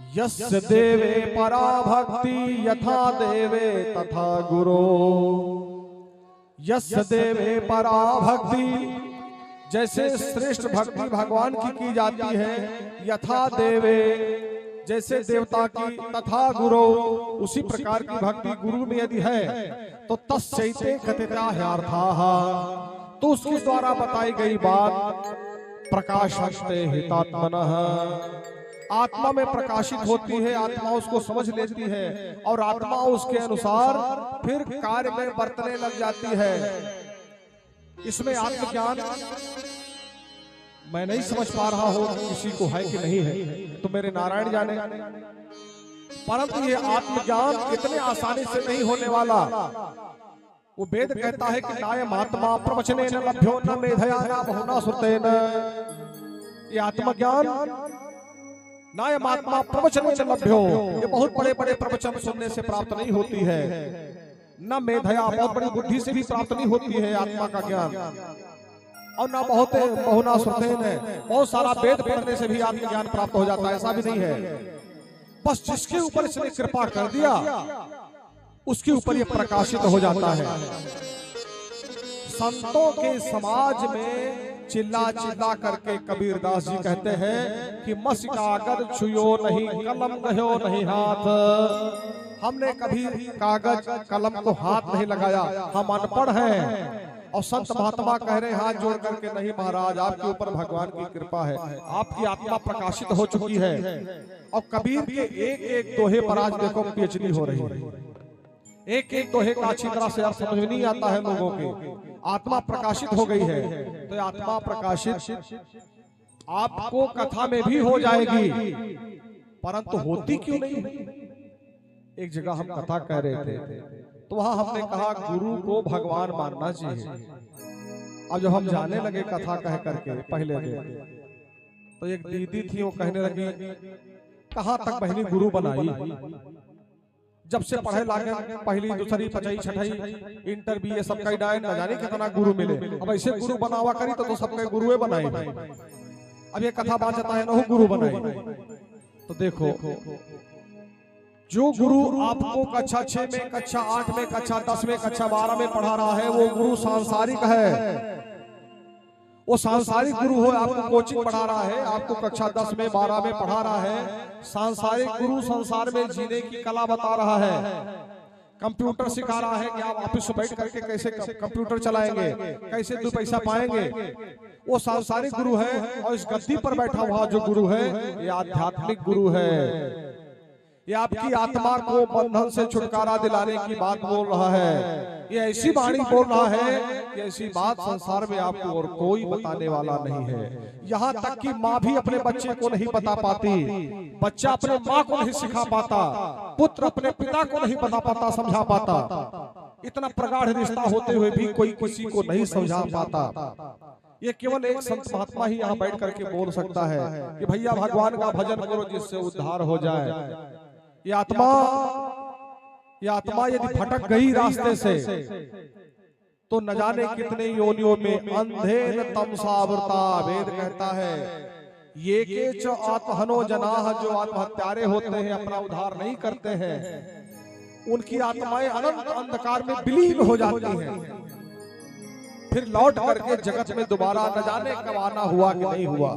यस्य देवे परा भक्ति यथा देवे तथा गुरो। यस्य देवे परा भक्ति, जैसे श्रेष्ठ भक्ति भगवान की जाती है, यथा देवे जैसे देवता की, तथा गुरु उसी प्रकार की भक्ति गुरु में यदि है तो तस्यैते कथिताह्यर्थाः, तो उसके द्वारा बताई गई बात प्रकाशन्ते हितात्मनः, आत्मा में प्रकाशित होती है, आत्मा उसको समझ लेती है और आत्मा उसके अनुसार फिर कार्य में बरतने लग जाती है। इसमें आत्मज्ञान मैं नहीं समझ पा रहा हूं किसी को है कि नहीं है, तो मेरे नारायण जाने, परंतु ये आत्मज्ञान इतने आसानी से नहीं होने वाला। वो वेद कहता है कि नायम आत्मा प्रवचने न लभ्यो न मेधया न बहुना श्रुतेन। ये आत्मज्ञान नायम आत्मा प्रवचने न लभ्यो, ये बहुत बड़े बड़े प्रवचन सुनने से प्राप्त नहीं होती है, न मेधया बहुत बड़ी बुद्धि से भी प्राप्त नहीं होती है आत्मा का ज्ञान, और ना बहुना श्रुतेन है, बहुत सारा वेद पढ़ने से भी आत्मज्ञान प्राप्त हो जाता है, ऐसा भी नहीं है। बस जिसके ऊपर इसने कृपा कर दिया उसके ऊपर ये प्रकाशित हो जाता है। संतों के समाज में चिल्ला चिल्ला करके कबीरदास जी कहते हैं कि मस कागज छुयो नहीं कलम गयो नहीं हाथ, हमने कभी कागज कलम को हाथ नहीं लगाया, हम अनपढ़ हैं। और संत महात्मा कह रहे हैं हाथ जोड़ करके, नहीं महाराज आपके ऊपर भगवान की कृपा है, आपकी आत्मा प्रकाशित हो चुकी है। और कबीर के एक एक दोहे पर आज देखो पीएचडी हो रही है, एक एक दोहे का अच्छी तरह से अर्थ समझ नहीं आता है लोगों के, आत्मा प्रकाशित हो गई है। तो आत्मा प्रकाशित आपको कथा में भी हो जाएगी, परंतु होती क्यों नहीं? एक जगह हम कथा कह रहे थे तो वहां हमने कहा गुरु को भगवान मानना चाहिए। अब जब हम जाने लगे कथा कह करके पहले तो एक दीदी थी, वो कहने लगी कहां तक बहनी गुरु बनाई, जब से पढ़े लागे पहली दूसरी पचाई छठाई इंटर बीए सब कई डाय न जाने कितना गुरु मिले, अब ऐसे गुरु बनावा करी तो सबके गुरुए बनाई। अब ये कथा बाँचता है न गुरु बनाई। तो देखो जो गुरु आपको कक्षा 6 में, कक्षा 8 में, कक्षा 10 में, कक्षा 12 में पढ़ा रहा है वो गुरु सांसारिक है। वो सांसारिक गुरु हो, आपको कोचिंग पढ़ा रहा है, आपको कक्षा 10 में 12 में पढ़ा रहा है। सांसारिक गुरु संसार में जीने की कला बता रहा है, कंप्यूटर सिखा रहा है कि आप ऑफिस में बैठ करके कैसे कंप्यूटर चलाएंगे, कैसे 2 पैसा पाएंगे। वो सांसारिक गुरु है। और इस गद्दी पर बैठा हुआ जो गुरु है ये आध्यात्मिक गुरु है। ये आपकी आत्मा को बंधन से छुटकारा दिलाने की बात बोल रहा है। ये ऐसी वाणी बोल रहा है कि ऐसी बात संसार में आपको और कोई बताने वाला नहीं है। यहाँ तक कि माँ भी अपने बच्चे को नहीं बता पाती, बच्चा अपने माँ को नहीं सिखा पाता, पुत्र अपने पिता को नहीं बता पाता, समझा पाता। इतना प्रगाढ़ रिश्ता होते हुए भी कोई किसी को नहीं समझा पाता। ये केवल एक संत महात्मा ही यहाँ बैठ करके बोल सकता है कि भैया भगवान का भजन करो जिससे उद्धार हो जाए। ये आत्मा यदि भटक गई रास्ते से तो न जाने कितने योनियों में अंधेन तमसावृता। वेद कहता है ये के च आत्महनो जनाः, जो आत्महत्यारे होते हैं, अपना उद्धार नहीं करते हैं, उनकी आत्माएं अनंत अंधकार में विलीन हो जाती हैं, फिर लौट करके जगत में दोबारा न जाने कब आना हुआ कि नहीं हुआ।